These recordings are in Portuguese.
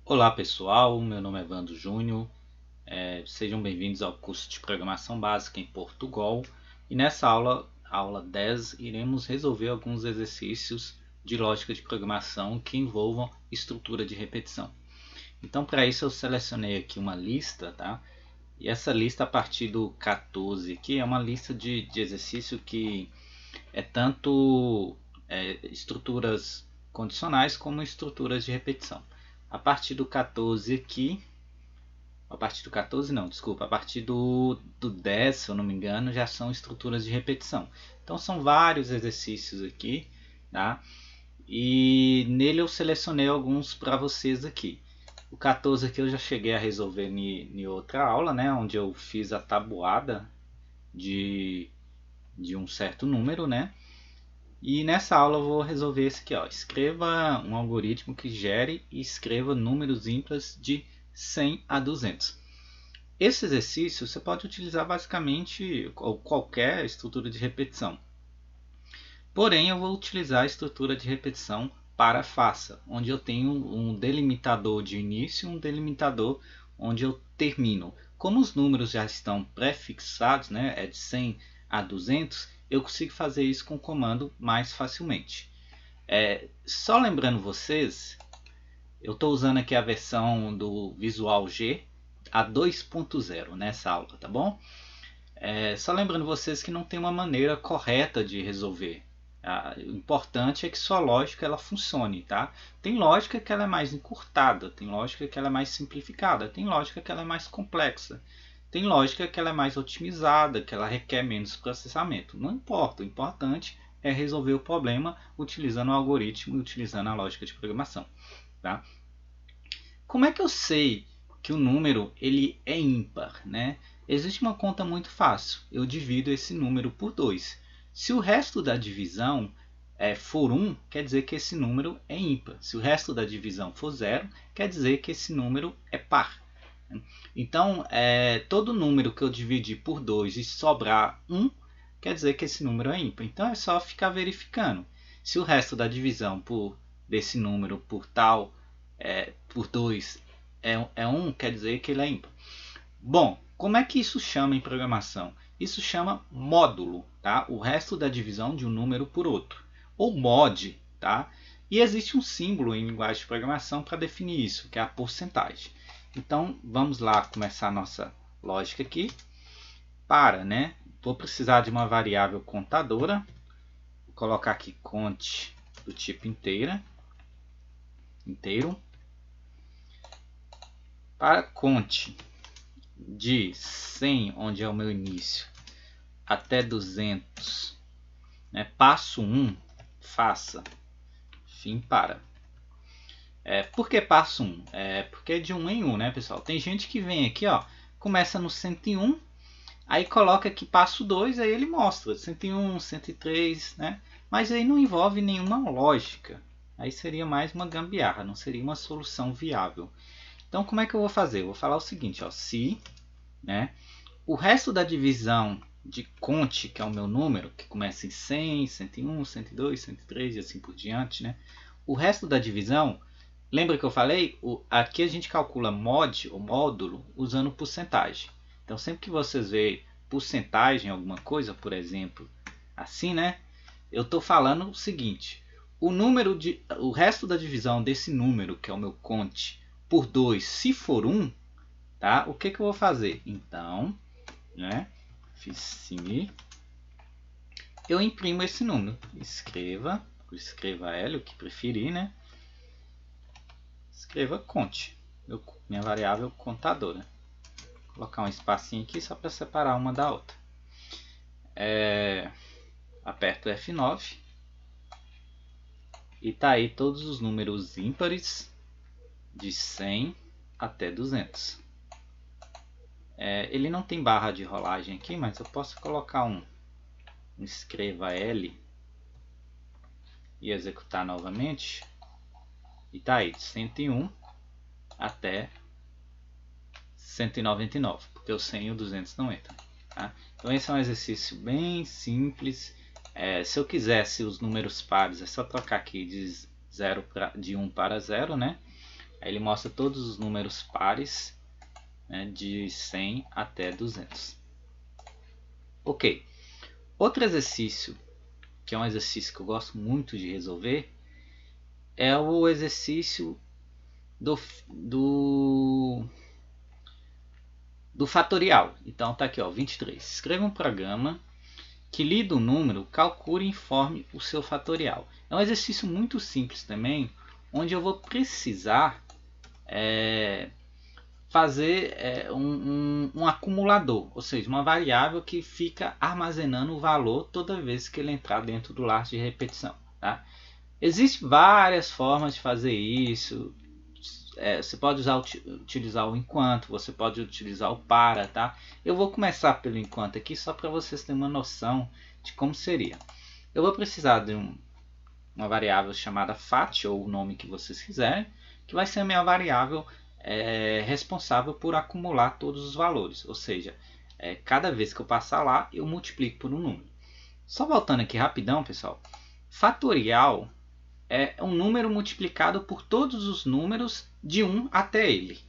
Olá pessoal, meu nome é Vando Júnior, sejam bem-vindos ao curso de Programação Básica em Portugal e nessa aula 10, iremos resolver alguns exercícios de lógica de programação que envolvam estrutura de repetição. Então para isso eu selecionei aqui uma lista, tá? E essa lista a partir do 14 aqui é uma lista de exercício que é tanto estruturas condicionais como estruturas de repetição. A partir do 14 aqui, a partir do 14 não, desculpa, a partir do 10, se eu não me engano, já são estruturas de repetição. Então são vários exercícios aqui, tá? E nele eu selecionei alguns para vocês aqui. O 14 aqui eu já cheguei a resolver em outra aula, né? Onde eu fiz a tabuada de um certo número, né? E nessa aula eu vou resolver esse aqui, ó. Escreva um algoritmo que gere e escreva números ímpares de 100 a 200. Esse exercício você pode utilizar basicamente qualquer estrutura de repetição. Porém, eu vou utilizar a estrutura de repetição para faça, onde eu tenho um delimitador de início e um delimitador onde eu termino. Como os números já estão pré-fixados, né, é de 100 a 200, eu consigo fazer isso com o comando mais facilmente. Só lembrando vocês, eu estou usando aqui a versão do Visual G a 2.0 nessa aula, tá bom? Só lembrando vocês que não tem uma maneira correta de resolver. O importante é que sua lógica ela funcione, tá? Tem lógica que ela é mais encurtada, tem lógica que ela é mais simplificada, tem lógica que ela é mais complexa, tem lógica que ela é mais otimizada, que ela requer menos processamento. Não importa, o importante é resolver o problema utilizando o algoritmo e utilizando a lógica de programação, tá? Como é que eu sei que o número ele é ímpar, né? Existe uma conta muito fácil. Eu divido esse número por 2. Se o resto da divisão for 1, quer dizer que esse número é ímpar. Se o resto da divisão for 0, quer dizer que esse número é par. Então, todo número que eu dividir por 2 e sobrar 1, quer dizer que esse número é ímpar. Então, é só ficar verificando. Se o resto da divisão desse número por tal, por 2 é 1, quer dizer que ele é ímpar. Bom, como é que isso chama em programação? Isso chama módulo, tá? O resto da divisão de um número por outro, ou mod, tá? E existe um símbolo em linguagem de programação para definir isso, que é a porcentagem. Então, vamos lá começar a nossa lógica aqui. Né? Vou precisar de uma variável contadora. Vou colocar aqui cont do tipo inteiro. Para cont de 100, onde é o meu início, até 200, né? Passo 1, faça, fim para. Por que passo 1? Porque é de 1 em 1, né, pessoal? Tem gente que vem aqui, ó, começa no 101, aí coloca aqui passo 2, aí ele mostra 101, 103, né? Mas aí não envolve nenhuma lógica. Aí seria mais uma gambiarra, não seria uma solução viável. Então, como é que eu vou fazer? Eu vou falar o seguinte, ó, se, né, o resto da divisão de cont, que é o meu número, que começa em 100, 101, 102, 103 e assim por diante, né? O resto da divisão, lembra que eu falei? Aqui a gente calcula mod, ou módulo, usando porcentagem. Então, sempre que vocês verem porcentagem em alguma coisa, por exemplo, assim, né? Eu estou falando o seguinte, o resto da divisão desse número, que é o meu cont, por 2, se for 1, tá? O que eu vou fazer? Então, né? Fiz eu imprimo esse número. Escreva L, o que preferir, né? Escreva cont, minha variável contadora. Vou colocar um espacinho aqui só para separar uma da outra. Aperto F9 e tá aí todos os números ímpares de 100 até 200. Ele não tem barra de rolagem aqui, mas eu posso colocar um escreva L e executar novamente. E tá aí, de 101 até 199, porque o 100 e o 200 não entram. Tá? Então esse é um exercício bem simples. Se eu quisesse os números pares, é só trocar aqui de 1 para 0, né? Aí ele mostra todos os números pares, né, de 100 até 200. Ok. Outro exercício, que é um exercício que eu gosto muito de resolver, é o exercício do fatorial. Então tá aqui, ó, 23. Escreva um programa que lida o número, calcule e informe o seu fatorial. É um exercício muito simples também, onde eu vou precisar fazer um acumulador, ou seja, uma variável que fica armazenando o valor toda vez que ele entrar dentro do laço de repetição. Tá? Existem várias formas de fazer isso. Você pode utilizar o enquanto, você pode utilizar o para, tá? Eu vou começar pelo enquanto aqui só para vocês terem uma noção de como seria. Eu vou precisar de uma variável chamada fat, ou o nome que vocês quiserem, que vai ser a minha variável responsável por acumular todos os valores. Ou seja, cada vez que eu passar lá, eu multiplico por um número. Só voltando aqui rapidão, pessoal. Fatorial é um número multiplicado por todos os números de 1 até ele.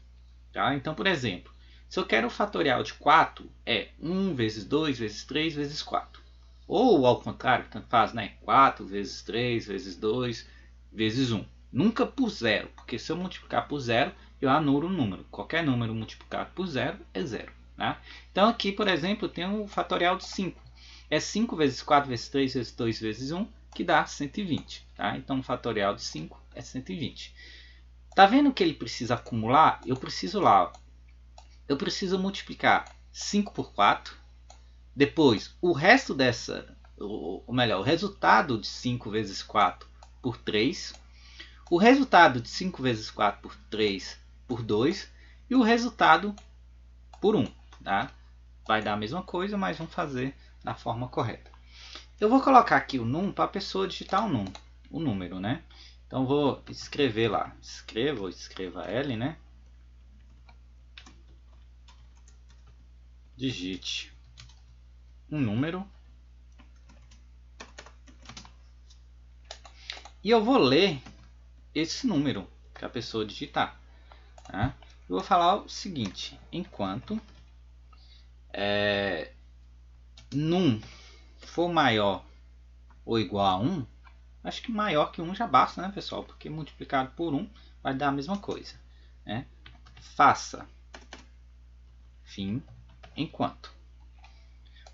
Tá? Então, por exemplo, se eu quero o fatorial de 4, é 1 vezes 2 vezes 3 vezes 4. Ou ao contrário, tanto faz, né? 4 vezes 3 vezes 2 vezes 1. Nunca por zero, porque se eu multiplicar por zero, eu anulo o número. Qualquer número multiplicado por zero é zero. Tá? Então aqui, por exemplo, eu tenho o fatorial de 5. É 5 vezes 4 vezes 3 vezes 2 vezes 1, que dá 120. Tá? Então o fatorial de 5 é 120. Tá vendo que ele precisa acumular? Eu preciso lá, ó, eu preciso multiplicar 5 por 4. Depois, o resto dessa, ou melhor, o resultado de 5 vezes 4 por 3. O resultado de 5 vezes 4 por 3 por 2. E o resultado por 1. Tá? Vai dar a mesma coisa, mas vamos fazer da forma correta. Eu vou colocar aqui o num para a pessoa digitar o número, né? Então vou escrever lá. Escreva L, né? Digite um número. E eu vou ler esse número que a pessoa digitar. Tá? Eu vou falar o seguinte: enquanto num for maior ou igual a 1, acho que maior que 1 já basta, né, pessoal? Porque multiplicado por 1 vai dar a mesma coisa. Né? Faça fim enquanto.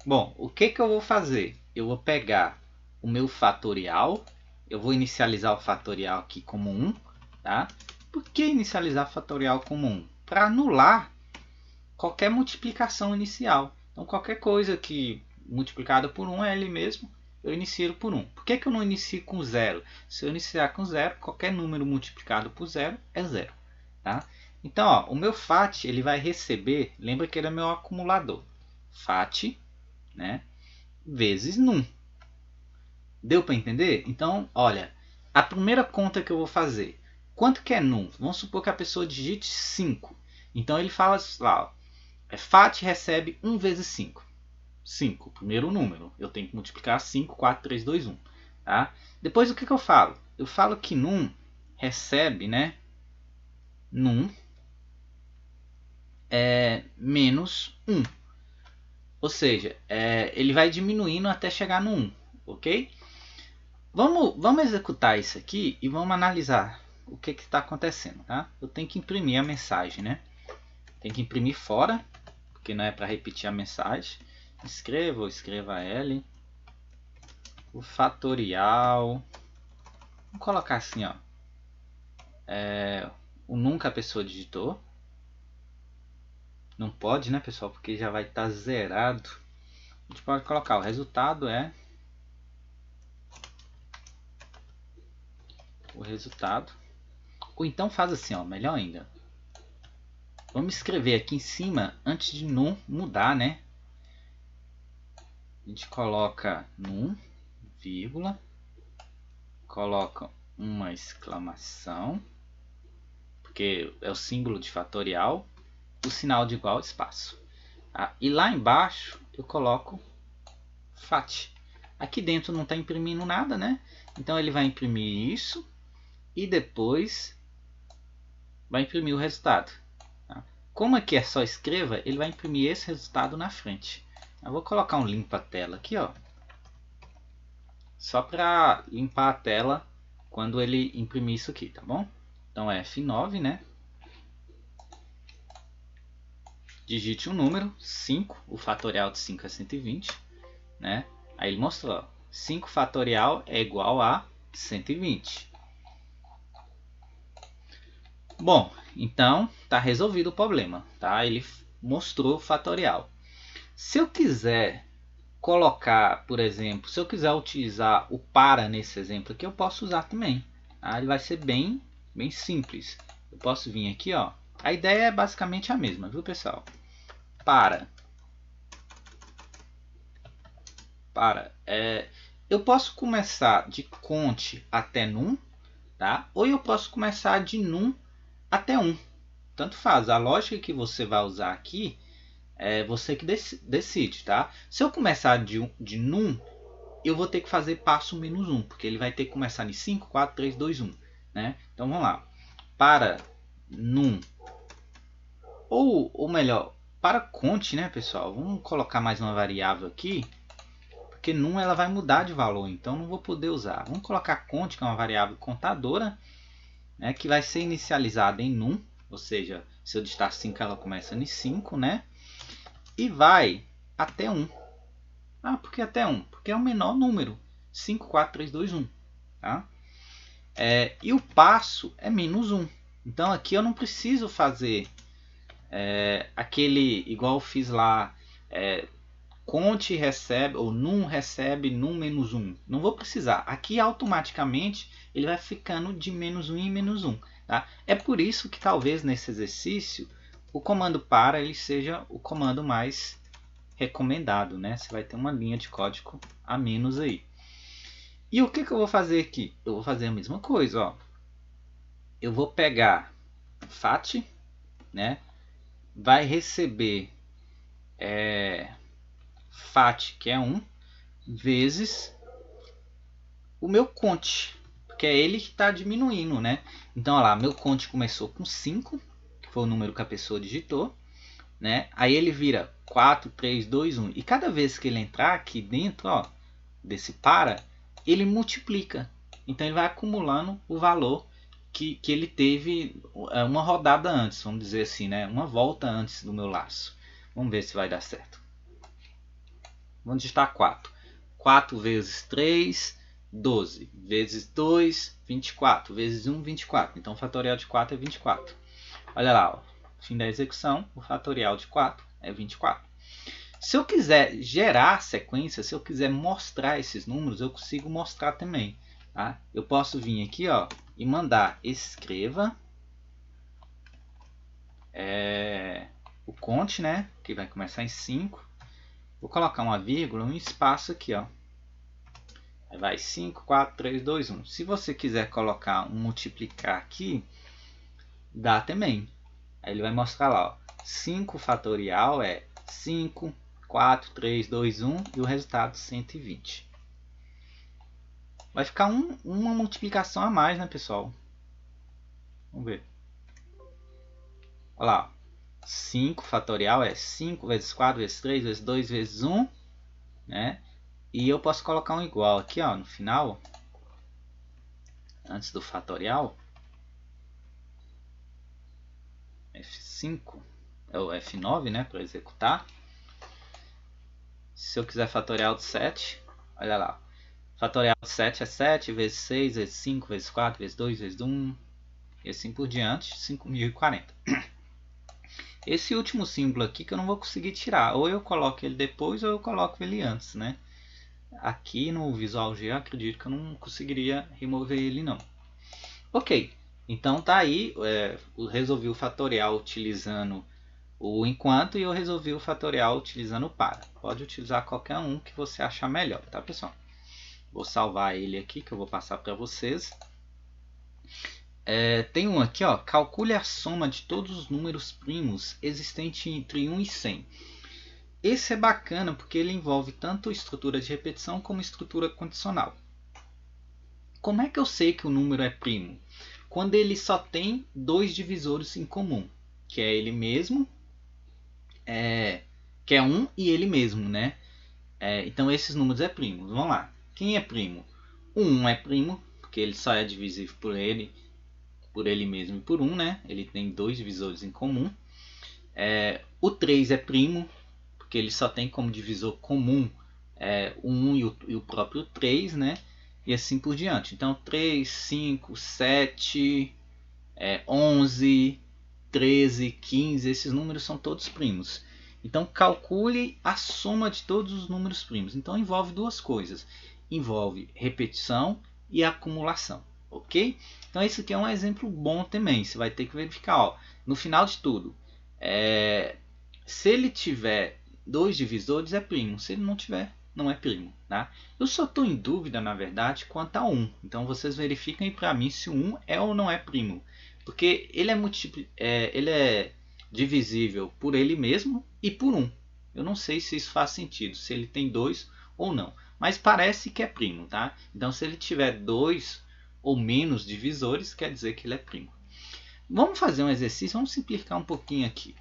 Bom, o que eu vou fazer? Eu vou pegar o meu fatorial, eu vou inicializar o fatorial aqui como 1. Tá? Por que inicializar o fatorial como 1? Para anular qualquer multiplicação inicial. Então, qualquer coisa que multiplicada por 1 é ele mesmo, eu inicio por 1. Por que eu não inicio com 0? Se eu iniciar com 0, qualquer número multiplicado por 0 é 0. Tá? Então, ó, o meu FAT ele vai receber, lembra que ele é meu acumulador, FAT, né, vezes num. Deu para entender? Então, olha, a primeira conta que eu vou fazer, quanto que é num? Vamos supor que a pessoa digite 5. Então, ele fala lá, ó, FAT recebe 1 vezes 5. 5, primeiro número. Eu tenho que multiplicar 5, 4, 3, 2, 1. Tá? Depois o que eu falo? Eu falo que num recebe, né? Num menos 1. Ou seja, ele vai diminuindo até chegar no 1. Ok? Vamos executar isso aqui e vamos analisar o que está acontecendo. Tá? Eu tenho que imprimir a mensagem. Né? Tem que imprimir fora, porque não é para repetir a mensagem. Escreva L. O fatorial. Vamos colocar assim, ó. O nunca a pessoa digitou. Não pode, né, pessoal? Porque já vai estar zerado. A gente pode colocar o resultado é o resultado. Ou então faz assim, ó, melhor ainda. Vamos escrever aqui em cima antes de num mudar, né? A gente coloca num, vírgula, coloca uma exclamação, porque é o símbolo de fatorial, o sinal de igual espaço. Tá? E lá embaixo eu coloco FAT. Aqui dentro não está imprimindo nada, né? Então ele vai imprimir isso e depois vai imprimir o resultado. Tá? Como aqui é só escreva, ele vai imprimir esse resultado na frente. Eu vou colocar um limpa tela aqui, ó, só para limpar a tela quando ele imprimir isso aqui, tá bom? Então é F9, né? Digite um número, 5, o fatorial de 5 é 120, né? Aí ele mostrou, ó, 5 fatorial é igual a 120. Bom, então tá resolvido o problema, tá? Ele mostrou o fatorial. Se eu quiser colocar, por exemplo, se eu quiser utilizar o para nesse exemplo aqui, eu posso usar também. Tá? Ele vai ser bem simples. Eu posso vir aqui, ó. A ideia é basicamente a mesma, viu, pessoal? Para. Eu posso começar de cont até num, tá? Ou eu posso começar de num até 1. Tanto faz. A lógica que você vai usar aqui é você que decide, tá? Se eu começar de num, eu vou ter que fazer passo menos 1, porque ele vai ter que começar em 5, 4, 3, 2, 1. Né? Então vamos lá. Para num, ou melhor, para cont, né, pessoal? Vamos colocar mais uma variável aqui, porque num ela vai mudar de valor, então não vou poder usar. Vamos colocar cont, que é uma variável contadora, né, que vai ser inicializada em num, ou seja, se eu digitar 5 ela começa em 5, né? E vai até 1. Ah, por que até 1? Porque é o menor número. 5, 4, 3, 2, 1. Tá? E o passo é menos 1. Então aqui eu não preciso fazer aquele, igual eu fiz lá, cont recebe, ou num recebe num menos 1. Não vou precisar. Aqui automaticamente ele vai ficando de menos 1 em menos 1. Tá? É por isso que talvez nesse exercício o comando para ele seja o comando mais recomendado, né? Você vai ter uma linha de código a menos aí. E o que eu vou fazer aqui? Eu vou fazer a mesma coisa, ó. Eu vou pegar fat, né? Vai receber fat, que é 1, vezes o meu cont, porque é ele que está diminuindo, né? Então, olha lá, meu cont começou com 5, que foi o número que a pessoa digitou, né? Aí ele vira 4, 3, 2, 1. E cada vez que ele entrar aqui dentro, ó, desse para, ele multiplica. Então ele vai acumulando o valor que ele teve uma rodada antes, vamos dizer assim, né? Uma volta antes do meu laço. Vamos ver se vai dar certo. Vamos digitar 4. 4 vezes 3, 12. Vezes 2, 24. Vezes 1, 24. Então o fatorial de 4 é 24. Olha lá, ó. Fim da execução, o fatorial de 4 é 24. Se eu quiser gerar sequência, se eu quiser mostrar esses números, eu consigo mostrar também. Tá? Eu posso vir aqui, ó, e mandar escreva o cont, né, que vai começar em 5. Vou colocar uma vírgula, um espaço aqui, ó. Aí vai 5, 4, 3, 2, 1. Se você quiser colocar um multiplicar aqui, dá também. Aí ele vai mostrar lá, ó, 5 fatorial é 5, 4, 3, 2, 1 e o resultado 120. Vai ficar uma multiplicação a mais, né, pessoal? Vamos ver. Olha lá. 5 fatorial é 5 vezes 4 vezes 3 vezes 2 vezes 1. Né? E eu posso colocar um igual aqui, ó, no final. Antes do fatorial. F5. É o F9, né? Para executar. Se eu quiser fatorial de 7. Olha lá. Fatorial de 7 é 7 vezes 6 vezes 5 vezes 4 vezes 2 vezes 1. E assim por diante. 5040. Esse último símbolo aqui que eu não vou conseguir tirar. Ou eu coloco ele depois ou eu coloco ele antes, né? Aqui no Visual G eu acredito que eu não conseguiria remover ele não. Ok, então tá aí. Eu resolvi o fatorial utilizando o enquanto e eu resolvi o fatorial utilizando o para. Pode utilizar qualquer um que você achar melhor, tá, pessoal? Vou salvar ele aqui que eu vou passar para vocês. Tem um aqui, ó, calcule a soma de todos os números primos existentes entre 1 e 100. Esse é bacana porque ele envolve tanto estrutura de repetição como estrutura condicional. Como é que eu sei que o número é primo? quando ele só tem dois divisores em comum, que é ele mesmo, que é 1 e ele mesmo, né? Então esses números é primo. Vamos lá. Quem é primo? O 1 é primo, porque ele só é divisível por ele mesmo e por 1, né? Ele tem dois divisores em comum. O 3 é primo, porque ele só tem como divisor comum o 1 e o próprio 3, né? E assim por diante. Então 3, 5, 7, 11, 13, 15, esses números são todos primos. Então calcule a soma de todos os números primos. Então envolve duas coisas. Envolve repetição e acumulação. Ok? Então esse aqui é um exemplo bom também. Você vai ter que verificar. Ó, no final de tudo, se ele tiver dois divisores é primo. Se ele não tiver, não é primo. Tá? Eu só estou em dúvida, na verdade, quanto a 1. Então vocês verificam para mim se o 1 é ou não é primo. Porque ele é divisível por ele mesmo e por 1. Eu não sei se isso faz sentido, se ele tem 2 ou não. Mas parece que é primo, tá? Então se ele tiver 2 ou menos divisores, quer dizer que ele é primo. Vamos fazer um exercício, vamos simplificar um pouquinho aqui.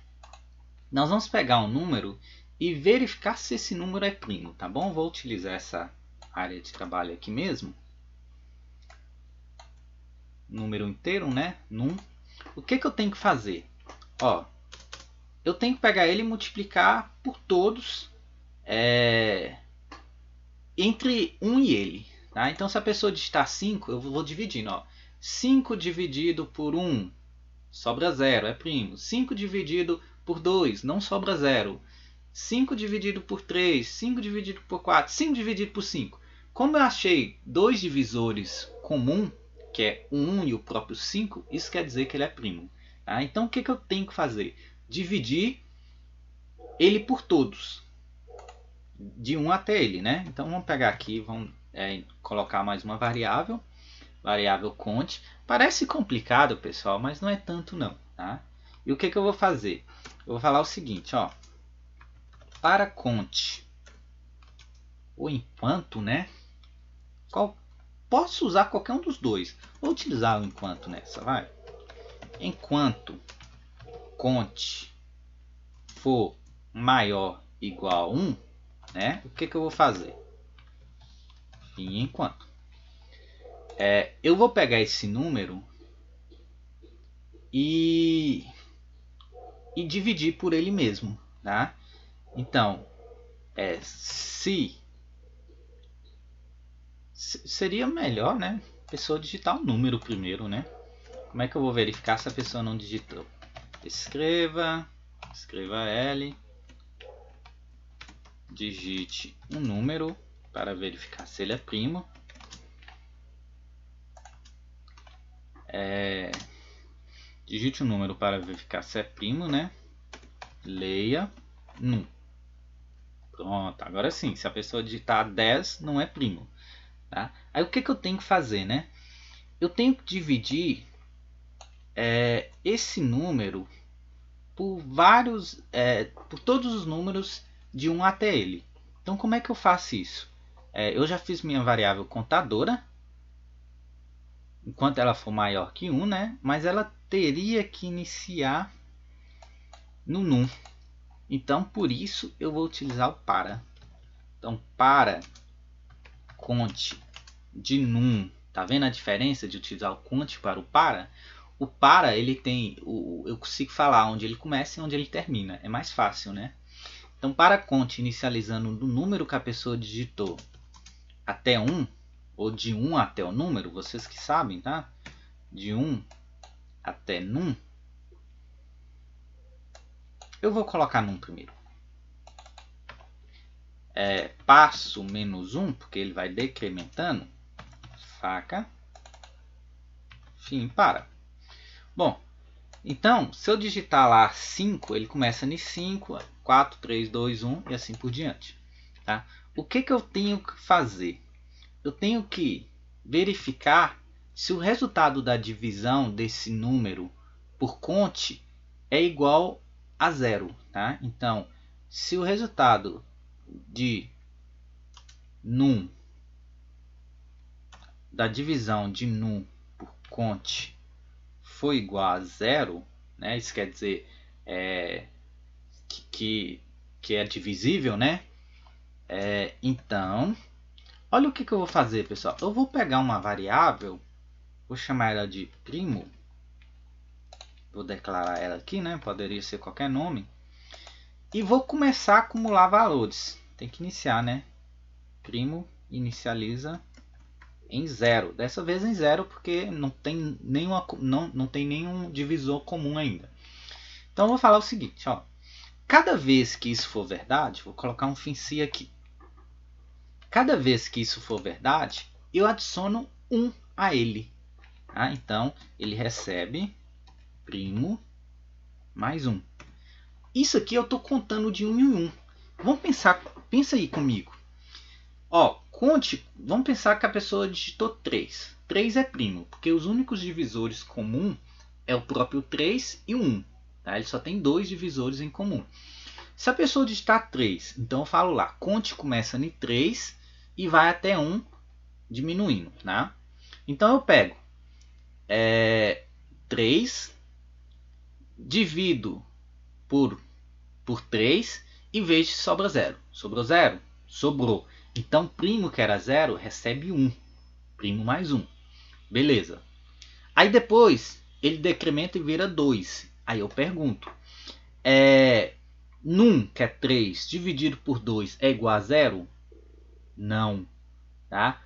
Nós vamos pegar um número e verificar se esse número é primo, tá bom? Vou utilizar essa área de trabalho aqui mesmo. Número inteiro, né? Num. O que eu tenho que fazer? Ó, eu tenho que pegar ele e multiplicar por todos entre 1 e ele. Tá? Então, se a pessoa digitar 5, eu vou dividindo. Ó. 5 dividido por 1 sobra 0, é primo. 5 dividido por 2 não sobra 0. 5 dividido por 3, 5 dividido por 4, 5 dividido por 5. Como eu achei dois divisores comum, que é o 1 e o próprio 5, isso quer dizer que ele é primo. Tá? Então o que eu tenho que fazer? Dividir ele por todos, de 1 até ele. Né? Então vamos pegar aqui, vamos colocar mais uma variável conte. Parece complicado, pessoal, mas não é tanto não. Tá? E o que eu vou fazer? Eu vou falar o seguinte, ó, para conte ou enquanto, né? Posso usar qualquer um dos dois. Vou utilizar o enquanto nessa, vai. Enquanto conte for maior ou igual a 1, né? O que eu vou fazer? Fim enquanto. Eu vou pegar esse número e dividir por ele mesmo, tá? Então, seria melhor, né? A pessoa digitar um número primeiro, né? Como é que eu vou verificar se a pessoa não digitou? Escreva L, digite um número para verificar se ele é primo. Digite um número para verificar se é primo, né? Leia num. Pronto, agora sim, se a pessoa digitar 10, não é primo. Tá? Aí o que eu tenho que fazer, né? Eu tenho que dividir esse número por por todos os números de 1 até ele. Então como é que eu faço isso? Eu já fiz minha variável contadora, enquanto ela for maior que 1, né? Mas ela teria que iniciar no num. Então por isso eu vou utilizar o para. Então para conte de num. Tá vendo a diferença de utilizar o conte para o para? O para, ele tem, eu consigo falar onde ele começa e onde ele termina. É mais fácil, né? Então, para conte inicializando do número que a pessoa digitou até 1, ou de 1 até o número, vocês que sabem, tá? De 1 até num, eu vou colocar num primeiro. Passo menos 1, porque ele vai decrementando. Faca, fim, para. Bom, então, se eu digitar lá 5, ele começa em 5, 4, 3, 2, 1 e assim por diante. Tá? O que eu tenho que fazer? Eu tenho que verificar se o resultado da divisão desse número por conte é igual a 0. Tá? Então, se o resultado de num, da divisão de num por conte for igual a zero, né? Isso quer dizer que é divisível, né? Então, olha o que eu vou fazer, pessoal. Eu vou pegar uma variável, vou chamar ela de primo. Vou declarar ela aqui, né? Poderia ser qualquer nome. E vou começar a acumular valores. Tem que iniciar, né? Primo inicializa em 0. Dessa vez em 0 porque não tem nenhum divisor comum ainda. Então eu vou falar o seguinte, ó. Cada vez que isso for verdade, vou colocar um FINCI aqui. Cada vez que isso for verdade, eu adiciono 1 a ele. Tá? Então ele recebe primo mais 1. Isso aqui eu estou contando de 1 em 1. Vamos pensar, pensa aí comigo. Ó, vamos pensar que a pessoa digitou 3. 3 é primo, porque os únicos divisores comuns é o próprio 3 e o 1. Tá? Ele só tem 2 divisores em comum. Se a pessoa digitar 3, então eu falo lá, conte começa em 3 e vai até 1 diminuindo. Tá? Então eu pego 3, divido por 3 e vejo se sobra 0. Sobrou 0? Sobrou. Então, primo que era 0 recebe 1. Primo mais 1. Beleza. Aí depois ele decrementa e vira 2. Aí eu pergunto. Num, que é 3, dividido por 2 é igual a 0? Não. Tá?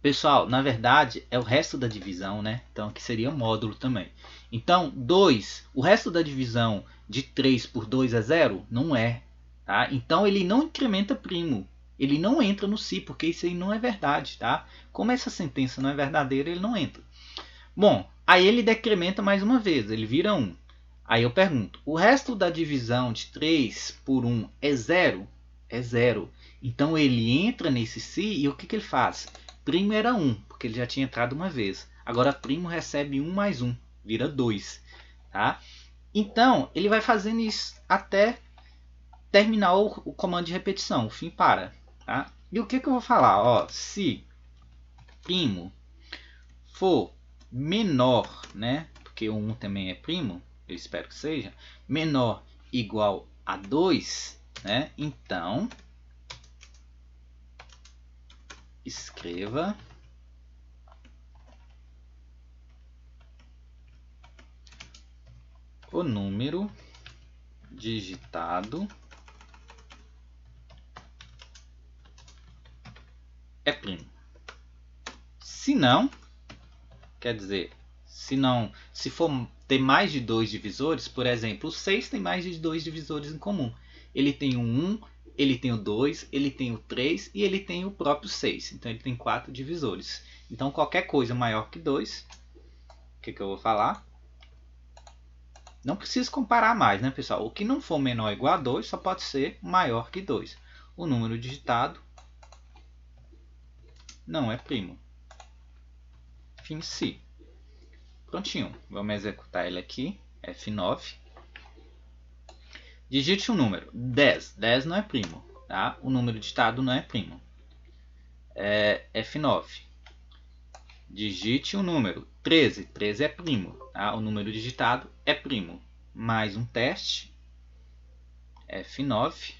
Pessoal, na verdade é o resto da divisão, né? Então aqui seria módulo também. Então 2, o resto da divisão de 3 por 2 é 0? Não é. Tá? Então ele não incrementa primo. Ele não entra no si, porque isso aí não é verdade. Tá? Como essa sentença não é verdadeira, ele não entra. Bom, aí ele decrementa mais uma vez, ele vira 1. Aí eu pergunto, o resto da divisão de 3 por 1 é 0? É 0. Então ele entra nesse si e o que ele faz? Primo era 1, porque ele já tinha entrado uma vez. Agora primo recebe 1 mais 1, vira 2. Tá? Então ele vai fazendo isso até terminar o comando de repetição, o fim para. Tá? E o que eu vou falar? Ó, se primo for menor, né? Porque o 1 também é primo, eu espero que seja, menor igual a 2, né? Então escreva o número digitado é primo. Se não, quer dizer, se for ter mais de 2 divisores, por exemplo, o 6 tem mais de 2 divisores em comum. Ele tem o 1, ele tem o 2, ele tem o 3 e ele tem o próprio 6. Então ele tem 4 divisores. Então qualquer coisa maior que 2, o que eu vou falar? Não precisa comparar mais, né, pessoal? O que não for menor ou igual a 2 só pode ser maior que 2. O número digitado não é primo. Fim si. Prontinho. Vamos executar ele aqui. F9. Digite um número. 10. 10 não é primo. Tá? O número digitado não é primo. F9. Digite um número. 13. 13 é primo. Tá? O número digitado é primo. Mais um teste. F9.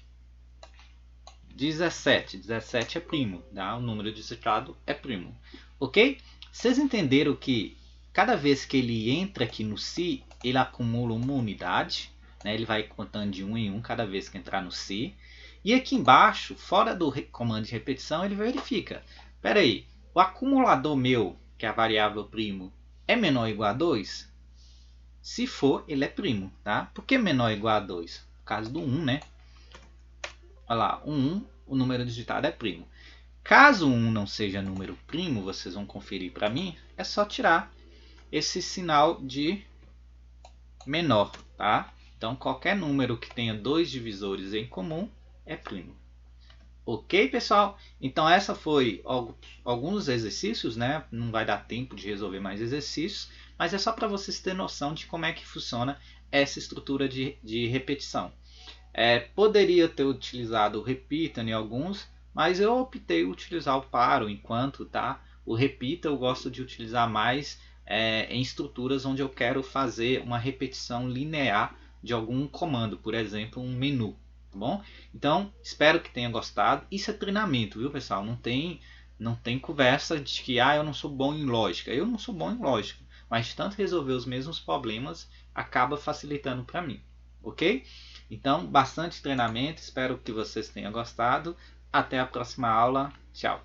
17. 17 é primo. Tá? O número digitado é primo. Ok? Vocês entenderam que cada vez que ele entra aqui no si, ele acumula uma unidade. Né? Ele vai contando de 1 em 1 cada vez que entrar no si. E aqui embaixo, fora do comando de repetição, ele verifica. Espera aí, o acumulador meu, que é a variável primo, é menor ou igual a 2? Se for, ele é primo. Tá? Por que menor ou igual a 2? Por causa do 1, né? Olha lá, o 1, o número digitado é primo. Caso 1 não seja número primo, vocês vão conferir para mim, é só tirar esse sinal de menor. Tá? Então, qualquer número que tenha 2 divisores em comum é primo. Ok, pessoal? Então, essa foi alguns exercícios, né? Não vai dar tempo de resolver mais exercícios, mas é só para vocês terem noção de como é que funciona essa estrutura de repetição. Poderia ter utilizado o repita em alguns, mas eu optei por utilizar o para, o enquanto, tá? O repita eu gosto de utilizar mais em estruturas onde eu quero fazer uma repetição linear de algum comando, por exemplo, um menu. Tá bom? Então, espero que tenha gostado. Isso é treinamento, viu, pessoal? Não tem conversa de que eu não sou bom em lógica. Eu não sou bom em lógica, mas tanto resolver os mesmos problemas acaba facilitando para mim, ok? Então, bastante treinamento. Espero que vocês tenham gostado. Até a próxima aula. Tchau.